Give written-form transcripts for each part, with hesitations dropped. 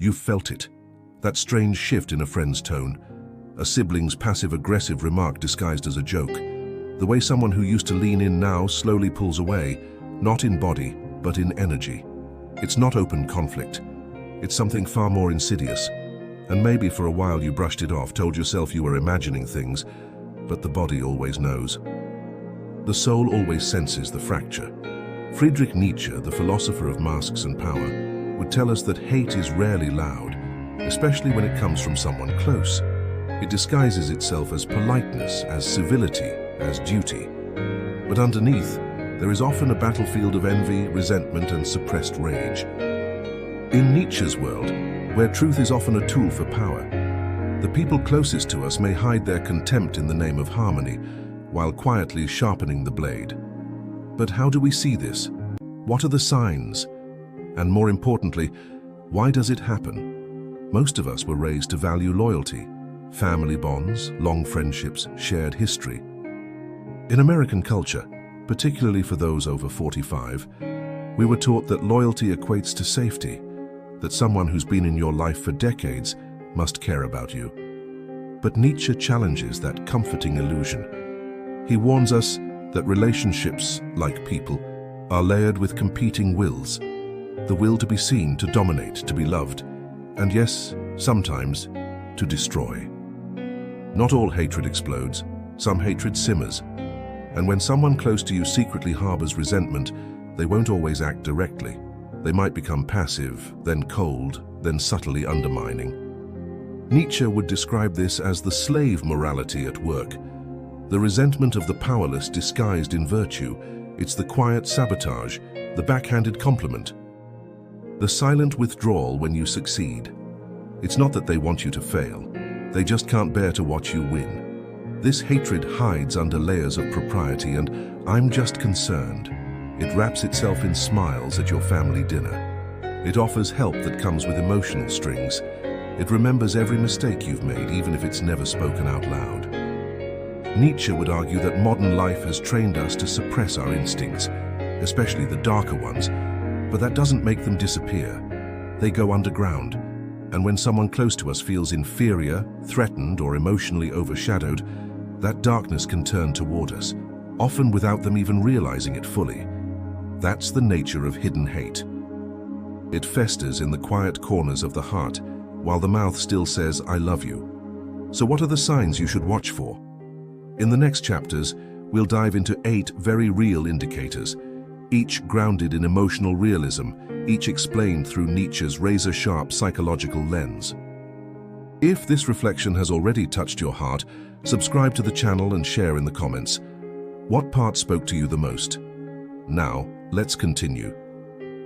You've felt it. That strange shift in a friend's tone, a sibling's passive-aggressive remark disguised as a joke. The way someone who used to lean in now slowly pulls away, not in body, but in energy. It's not open conflict. It's something far more insidious. And maybe for a while you brushed it off, told yourself you were imagining things, but the body always knows. The soul always senses the fracture. Friedrich Nietzsche, the philosopher of masks and power, would tell us that hate is rarely loud, especially when it comes from someone close. It disguises itself as politeness, as civility, as duty. But underneath, there is often a battlefield of envy, resentment, and suppressed rage. In Nietzsche's world, where truth is often a tool for power, the people closest to us may hide their contempt in the name of harmony, while quietly sharpening the blade. But how do we see this? What are the signs? And more importantly, why does it happen? Most of us were raised to value loyalty, family bonds, long friendships, shared history. In American culture, particularly for those over 45, we were taught that loyalty equates to safety, that someone who's been in your life for decades must care about you. But Nietzsche challenges that comforting illusion. He warns us that relationships, like people, are layered with competing wills. The will to be seen, to dominate, to be loved, and yes, sometimes, to destroy. Not all hatred explodes. Some hatred simmers. And when someone close to you secretly harbors resentment, they won't always act directly. They might become passive, then cold, then subtly undermining. Nietzsche would describe this as the slave morality at work. The resentment of the powerless disguised in virtue. It's the quiet sabotage, the backhanded compliment. The silent withdrawal when you succeed. It's not that they want you to fail. They just can't bear to watch you win. This hatred hides under layers of propriety and "I'm just concerned." It wraps itself in smiles at your family dinner. It offers help that comes with emotional strings. It remembers every mistake you've made, even if it's never spoken out loud. Nietzsche would argue that modern life has trained us to suppress our instincts, especially the darker ones, but that doesn't make them disappear. They go underground, and when someone close to us feels inferior, threatened, or emotionally overshadowed, that darkness can turn toward us, often without them even realizing it fully. That's the nature of hidden hate. It festers in the quiet corners of the heart, while the mouth still says, "I love you." So what are the signs you should watch for? In the next chapters, we'll dive into 8 very real indicators, each grounded in emotional realism, each explained through Nietzsche's razor-sharp psychological lens. If this reflection has already touched your heart, subscribe to the channel and share in the comments. What part spoke to you the most? Now, let's continue.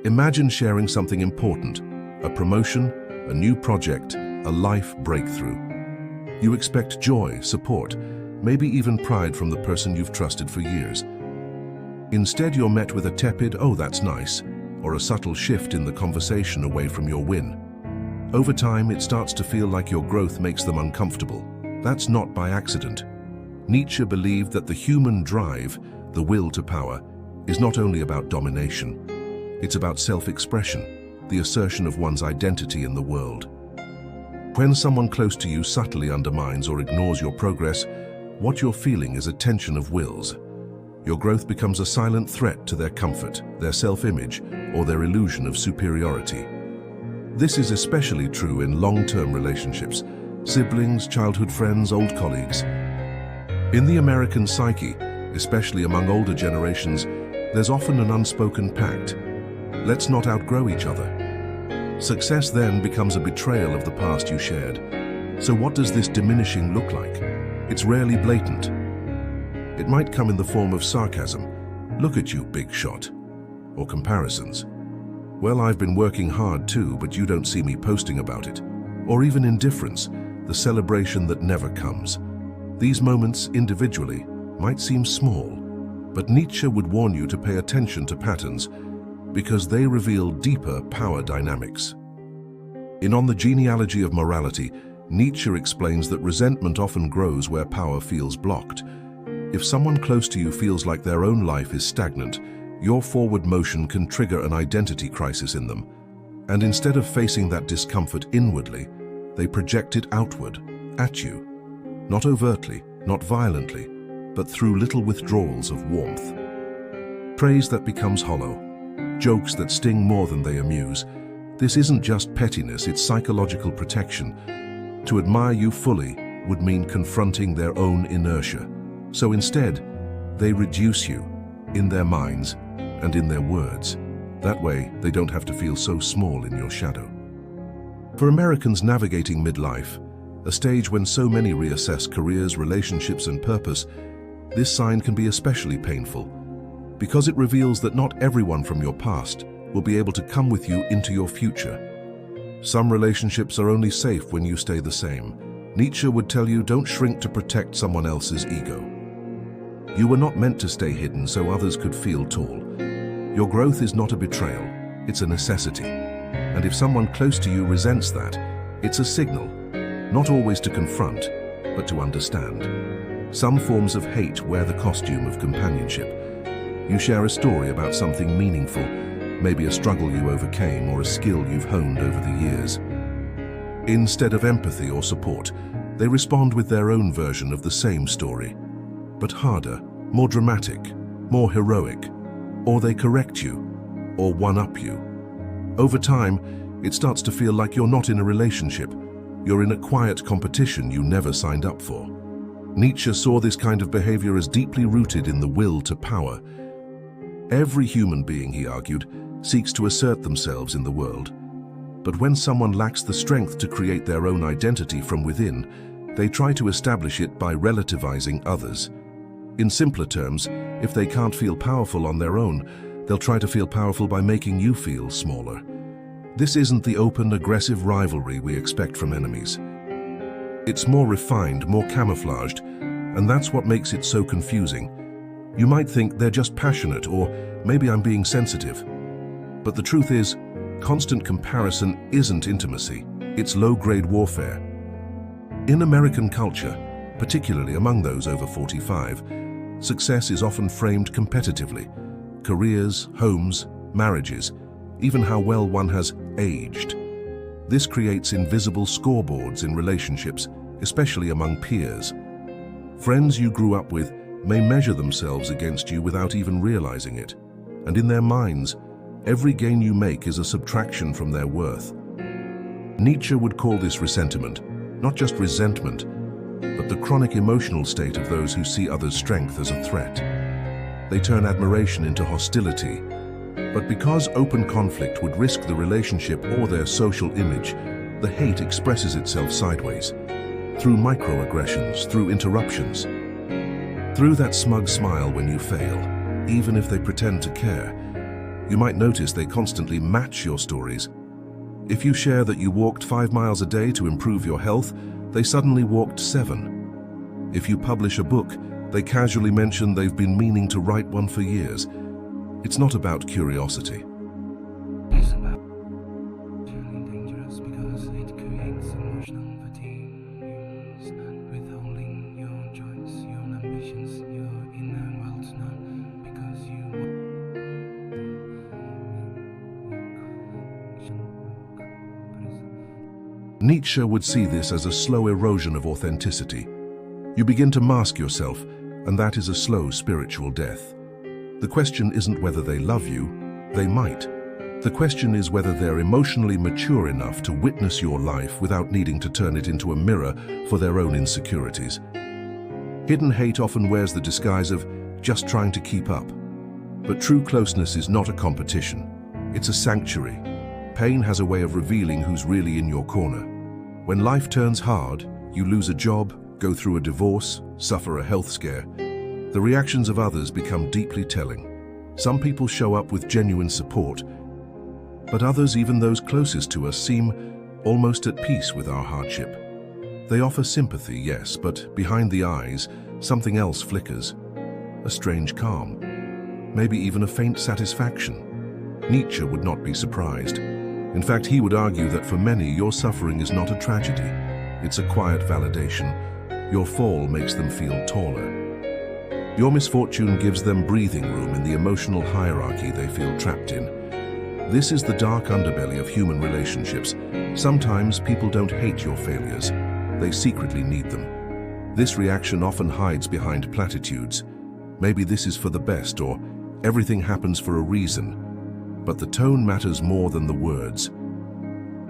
Imagine sharing something important, a promotion, a new project, a life breakthrough. You expect joy, support, maybe even pride from the person you've trusted for years. Instead, you're met with a tepid, "Oh, that's nice," or a subtle shift in the conversation away from your win. Over time, it starts to feel like your growth makes them uncomfortable. That's not by accident. Nietzsche believed that the human drive, the will to power, is not only about domination. It's about self-expression, the assertion of one's identity in the world. When someone close to you subtly undermines or ignores your progress, what you're feeling is a tension of wills. Your growth becomes a silent threat to their comfort, their self-image, or their illusion of superiority. This is especially true in long-term relationships, siblings, childhood friends, old colleagues. In the American psyche, especially among older generations, there's often an unspoken pact. Let's not outgrow each other. Success then becomes a betrayal of the past you shared. So what does this diminishing look like? It's rarely blatant. It might come in the form of sarcasm, "Look at you, big shot," or comparisons. "Well, I've been working hard too, but you don't see me posting about it." Or even indifference, the celebration that never comes. These moments, individually, might seem small, but Nietzsche would warn you to pay attention to patterns because they reveal deeper power dynamics. In On the Genealogy of Morality, Nietzsche explains that resentment often grows where power feels blocked. If someone close to you feels like their own life is stagnant, your forward motion can trigger an identity crisis in them. And instead of facing that discomfort inwardly, they project it outward, at you. Not overtly, not violently, but through little withdrawals of warmth. Praise that becomes hollow, jokes that sting more than they amuse. This isn't just pettiness, it's psychological protection. To admire you fully would mean confronting their own inertia. So instead, they reduce you, in their minds and in their words. That way, they don't have to feel so small in your shadow. For Americans navigating midlife, a stage when so many reassess careers, relationships, and purpose, this sign can be especially painful, because it reveals that not everyone from your past will be able to come with you into your future. Some relationships are only safe when you stay the same. Nietzsche would tell you, don't shrink to protect someone else's ego. You were not meant to stay hidden so others could feel tall. Your growth is not a betrayal, it's a necessity. And if someone close to you resents that, it's a signal, not always to confront, but to understand. Some forms of hate wear the costume of companionship. You share a story about something meaningful, maybe a struggle you overcame or a skill you've honed over the years. Instead of empathy or support, they respond with their own version of the same story, but harder, more dramatic, more heroic. Or they correct you, or one-up you. Over time, it starts to feel like you're not in a relationship. You're in a quiet competition you never signed up for. Nietzsche saw this kind of behavior as deeply rooted in the will to power. Every human being, he argued, seeks to assert themselves in the world. But when someone lacks the strength to create their own identity from within, they try to establish it by relativizing others. In simpler terms, if they can't feel powerful on their own, they'll try to feel powerful by making you feel smaller. This isn't the open, aggressive rivalry we expect from enemies. It's more refined, more camouflaged, and that's what makes it so confusing. You might think they're just passionate, or maybe I'm being sensitive. But the truth is, constant comparison isn't intimacy, it's low-grade warfare. In American culture, particularly among those over 45, success is often framed competitively. Careers, homes, marriages, even how well one has aged. This creates invisible scoreboards in relationships, especially among peers. Friends you grew up with may measure themselves against you without even realizing it. And in their minds, every gain you make is a subtraction from their worth. Nietzsche would call this ressentiment, not just resentment, but the chronic emotional state of those who see others' strength as a threat. They turn admiration into hostility. But because open conflict would risk the relationship or their social image, the hate expresses itself sideways, through microaggressions, through interruptions, through that smug smile when you fail, even if they pretend to care. You might notice they constantly match your stories. If you share that you walked 5 miles a day to improve your health, they suddenly walked 7. If you publish a book, they casually mention they've been meaning to write one for years. It's not about curiosity. It's about feeling dangerous because it creates emotional fatigue. You start withholding your joys, your ambitions, your inner world not because you Nietzsche would see this as a slow erosion of authenticity. You begin to mask yourself, and that is a slow spiritual death. The question isn't whether they love you, they might. The question is whether they're emotionally mature enough to witness your life without needing to turn it into a mirror for their own insecurities. Hidden hate often wears the disguise of just trying to keep up. But true closeness is not a competition. It's a sanctuary. Pain has a way of revealing who's really in your corner. When life turns hard, you lose a job, go through a divorce, suffer a health scare, the reactions of others become deeply telling. Some people show up with genuine support, but others, even those closest to us, seem almost at peace with our hardship. They offer sympathy, yes, but behind the eyes, something else flickers. A strange calm, maybe even a faint satisfaction. Nietzsche would not be surprised. In fact, he would argue that for many, your suffering is not a tragedy. It's a quiet validation. Your fall makes them feel taller. Your misfortune gives them breathing room in the emotional hierarchy they feel trapped in. This is the dark underbelly of human relationships. Sometimes people don't hate your failures. They secretly need them. This reaction often hides behind platitudes. Maybe this is for the best, or everything happens for a reason. But the tone matters more than the words.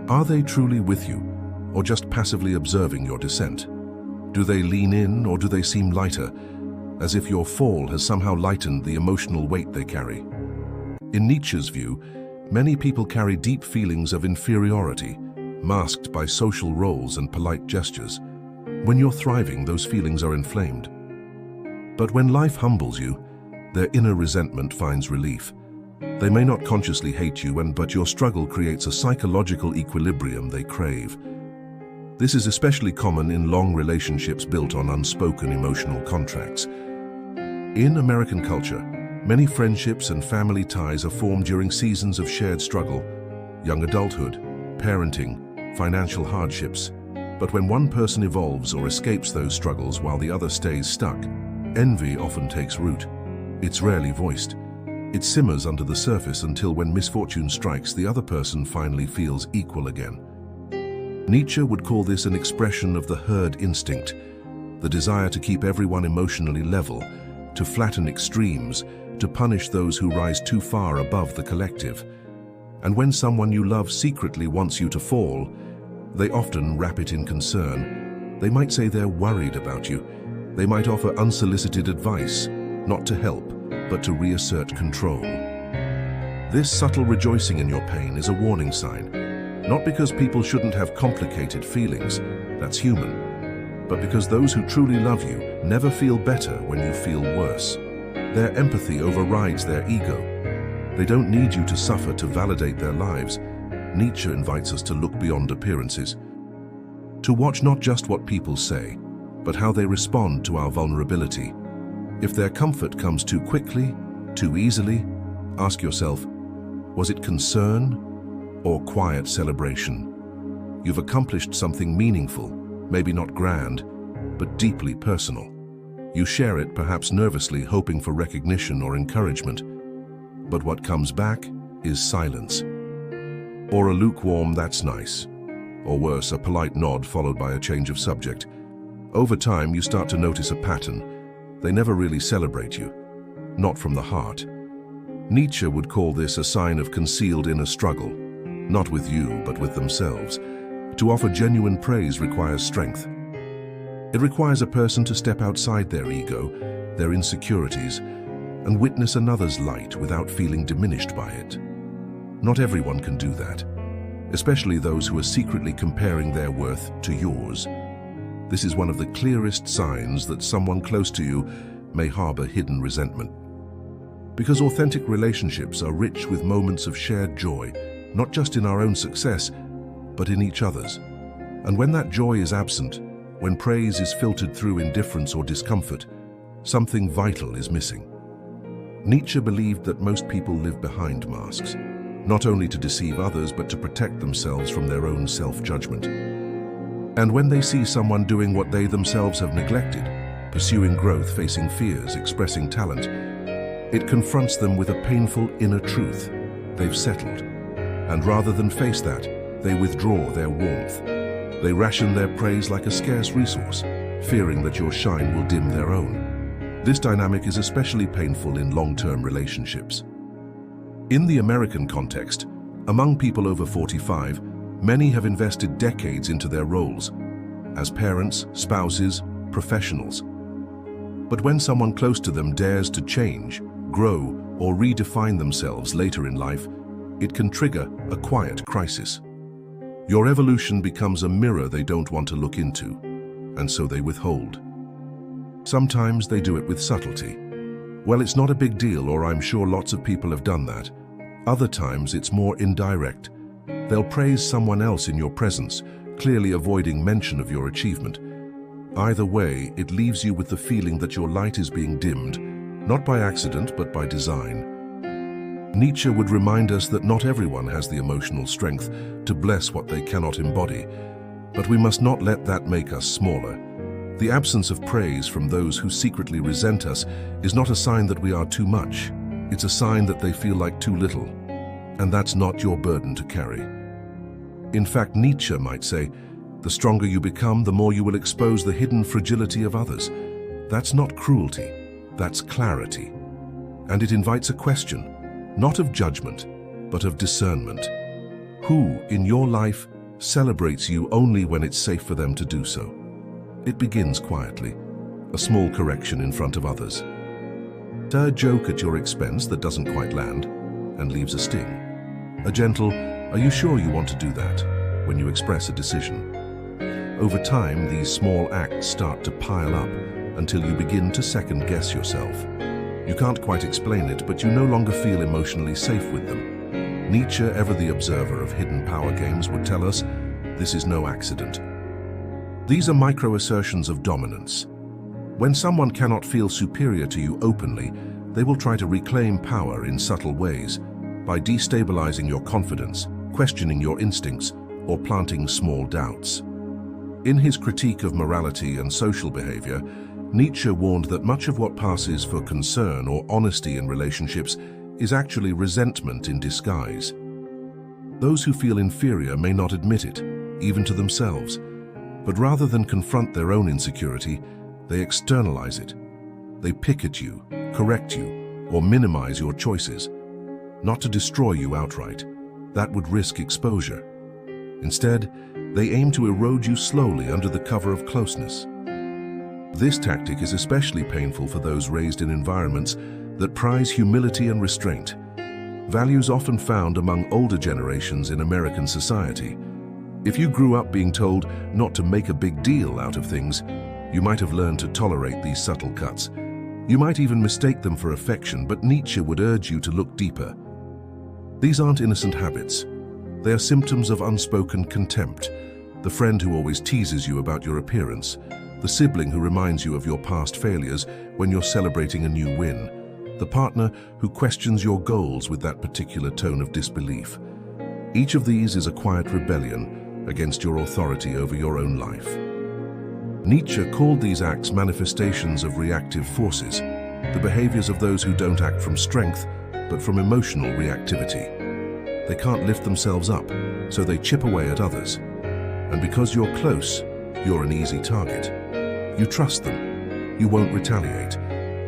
Are they truly with you, or just passively observing your descent? Do they lean in, or do they seem lighter, as if your fall has somehow lightened the emotional weight they carry? In Nietzsche's view, many people carry deep feelings of inferiority, masked by social roles and polite gestures. When you're thriving, those feelings are inflamed. But when life humbles you, their inner resentment finds relief. They may not consciously hate you, but your struggle creates a psychological equilibrium they crave. This is especially common in long relationships built on unspoken emotional contracts. In American culture, many friendships and family ties are formed during seasons of shared struggle, young adulthood, parenting, financial hardships. But when one person evolves or escapes those struggles while the other stays stuck, envy often takes root. It's rarely voiced. It simmers under the surface until when misfortune strikes, the other person finally feels equal again. Nietzsche would call this an expression of the herd instinct, the desire to keep everyone emotionally level, to flatten extremes, to punish those who rise too far above the collective. And when someone you love secretly wants you to fall, they often wrap it in concern. They might say they're worried about you. They might offer unsolicited advice, not to help, but to reassert control. This subtle rejoicing in your pain is a warning sign, not because people shouldn't have complicated feelings, that's human, but because those who truly love you never feel better when you feel worse. Their empathy overrides their ego. They don't need you to suffer to validate their lives. Nietzsche invites us to look beyond appearances, to watch not just what people say, but how they respond to our vulnerability. If their comfort comes too quickly, too easily, ask yourself, was it concern or quiet celebration? You've accomplished something meaningful, maybe not grand, but deeply personal. You share it, perhaps nervously, hoping for recognition or encouragement. But what comes back is silence. Or a lukewarm, "that's nice." Or worse, a polite nod followed by a change of subject. Over time, you start to notice a pattern. They never really celebrate you, not from the heart. Nietzsche would call this a sign of concealed inner struggle, not with you, but with themselves. To offer genuine praise requires strength. It requires a person to step outside their ego, their insecurities, and witness another's light without feeling diminished by it. Not everyone can do that, especially those who are secretly comparing their worth to yours. This is one of the clearest signs that someone close to you may harbor hidden resentment. Because authentic relationships are rich with moments of shared joy, not just in our own success, but in each other's. And when that joy is absent, when praise is filtered through indifference or discomfort, something vital is missing. Nietzsche believed that most people live behind masks, not only to deceive others, but to protect themselves from their own self-judgment. And when they see someone doing what they themselves have neglected, pursuing growth, facing fears, expressing talent, it confronts them with a painful inner truth. They've settled. And rather than face that, they withdraw their warmth. They ration their praise like a scarce resource, fearing that your shine will dim their own. This dynamic is especially painful in long-term relationships. In the American context, among people over 45, many have invested decades into their roles as parents, spouses, professionals. But when someone close to them dares to change, grow, or redefine themselves later in life, it can trigger a quiet crisis. Your evolution becomes a mirror they don't want to look into, and so they withhold. Sometimes they do it with subtlety. Well, it's not a big deal, or I'm sure lots of people have done that. Other times it's more indirect. They'll praise someone else in your presence, clearly avoiding mention of your achievement. Either way, it leaves you with the feeling that your light is being dimmed, not by accident, but by design. Nietzsche would remind us that not everyone has the emotional strength to bless what they cannot embody, but we must not let that make us smaller. The absence of praise from those who secretly resent us is not a sign that we are too much. It's a sign that they feel like too little. And that's not your burden to carry. In fact, Nietzsche might say, the stronger you become, the more you will expose the hidden fragility of others. That's not cruelty, that's clarity. And it invites a question, not of judgment, but of discernment. Who in your life celebrates you only when it's safe for them to do so? It begins quietly, a small correction in front of others. A joke at your expense that doesn't quite land and leaves a sting. A gentle, "Are you sure you want to do that?" when you express a decision. Over time, these small acts start to pile up until you begin to second-guess yourself. You can't quite explain it, but you no longer feel emotionally safe with them. Nietzsche, ever the observer of hidden power games, would tell us, this is no accident. These are micro-assertions of dominance. When someone cannot feel superior to you openly, they will try to reclaim power in subtle ways, by destabilizing your confidence, questioning your instincts, or planting small doubts. In his critique of morality and social behavior, Nietzsche warned that much of what passes for concern or honesty in relationships is actually resentment in disguise. Those who feel inferior may not admit it, even to themselves, but rather than confront their own insecurity, they externalize it. They pick at you, correct you, or minimize your choices, not to destroy you outright. That would risk exposure. Instead, they aim to erode you slowly under the cover of closeness. This tactic is especially painful for those raised in environments that prize humility and restraint, values often found among older generations in American society. If you grew up being told not to make a big deal out of things, you might have learned to tolerate these subtle cuts. You might even mistake them for affection, but Nietzsche would urge you to look deeper. These aren't innocent habits. They are symptoms of unspoken contempt. The friend who always teases you about your appearance, the sibling who reminds you of your past failures when you're celebrating a new win, the partner who questions your goals with that particular tone of disbelief. Each of these is a quiet rebellion against your authority over your own life. Nietzsche called these acts manifestations of reactive forces, the behaviors of those who don't act from strength, but from emotional reactivity. They can't lift themselves up, so they chip away at others. And because you're close, you're an easy target. You trust them, you won't retaliate,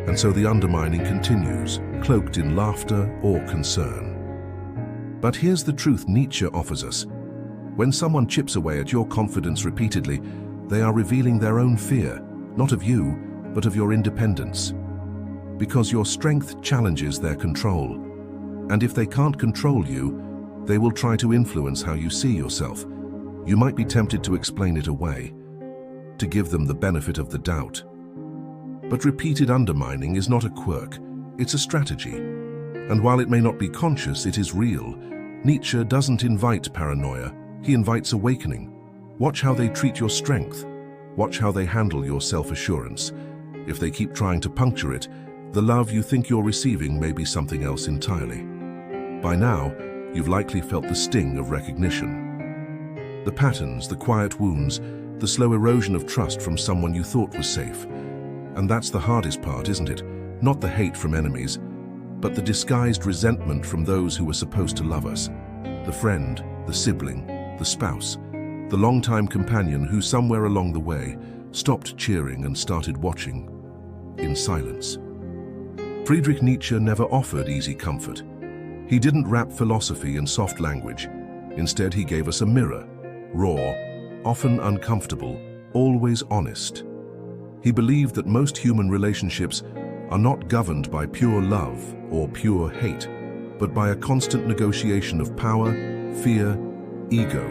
and so the undermining continues, cloaked in laughter or concern. But here's the truth Nietzsche offers us. When someone chips away at your confidence repeatedly, they are revealing their own fear, not of you, but of your independence. Because your strength challenges their control. And if they can't control you, they will try to influence how you see yourself. You might be tempted to explain it away, to give them the benefit of the doubt. But repeated undermining is not a quirk, it's a strategy. And while it may not be conscious, it is real. Nietzsche doesn't invite paranoia, he invites awakening. Watch how they treat your strength. Watch how they handle your self-assurance. If they keep trying to puncture it, the love you think you're receiving may be something else entirely. By now, you've likely felt the sting of recognition. The patterns, the quiet wounds, the slow erosion of trust from someone you thought was safe. And that's the hardest part, isn't it? Not the hate from enemies, but the disguised resentment from those who were supposed to love us. The friend, the sibling, the spouse, the longtime companion who somewhere along the way stopped cheering and started watching in silence. Friedrich Nietzsche never offered easy comfort. He didn't wrap philosophy in soft language. Instead, he gave us a mirror, raw, often uncomfortable, always honest. He believed that most human relationships are not governed by pure love or pure hate, but by a constant negotiation of power, fear, ego,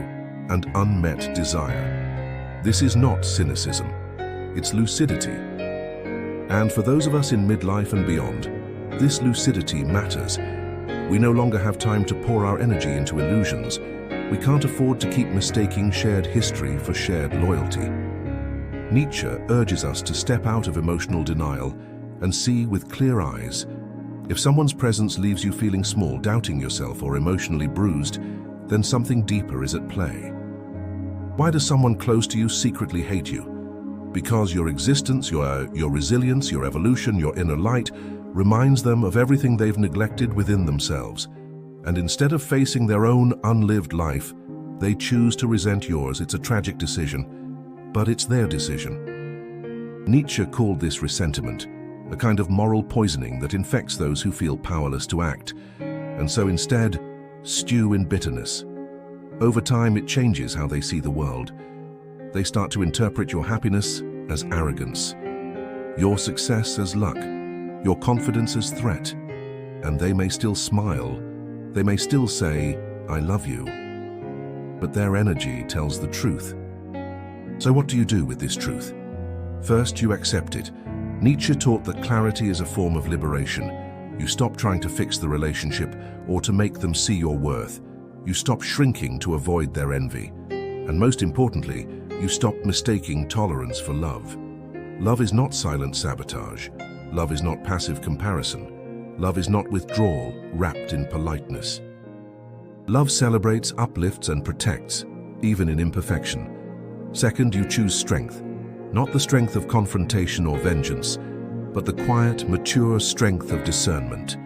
and unmet desire. This is not cynicism, it's lucidity. And for those of us in midlife and beyond, this lucidity matters. We no longer have time to pour our energy into illusions. We can't afford to keep mistaking shared history for shared loyalty. Nietzsche urges us to step out of emotional denial and see with clear eyes. If someone's presence leaves you feeling small, doubting yourself, or emotionally bruised, then something deeper is at play. Why does someone close to you secretly hate you? Because your existence, your resilience, your evolution, your inner light reminds them of everything they've neglected within themselves. And instead of facing their own unlived life, they choose to resent yours. It's a tragic decision, but it's their decision. Nietzsche called this ressentiment, a kind of moral poisoning that infects those who feel powerless to act, and so instead stew in bitterness. Over time, it changes how they see the world. They start to interpret your happiness as arrogance, your success as luck, your confidence as threat, and they may still smile, they may still say, "I love you," but their energy tells the truth. So what do you do with this truth? First, you accept it. Nietzsche taught that clarity is a form of liberation. You stop trying to fix the relationship or to make them see your worth. You stop shrinking to avoid their envy. And most importantly, you stop mistaking tolerance for love. Love is not silent sabotage. Love is not passive comparison. Love is not withdrawal wrapped in politeness. Love celebrates, uplifts, and protects, even in imperfection. Second, you choose strength. Not the strength of confrontation or vengeance, but the quiet, mature strength of discernment.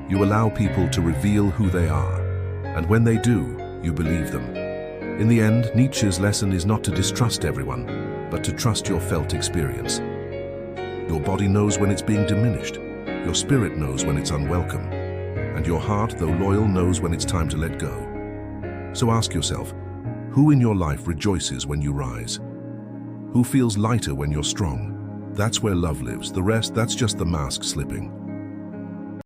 You allow people to reveal who they are, and when they do, you believe them. In the end, Nietzsche's lesson is not to distrust everyone, but to trust your felt experience. Your body knows when it's being diminished, your spirit knows when it's unwelcome, and your heart, though loyal, knows when it's time to let go. So ask yourself, who in your life rejoices when you rise? Who feels lighter when you're strong? That's where love lives. The rest, that's just the mask slipping.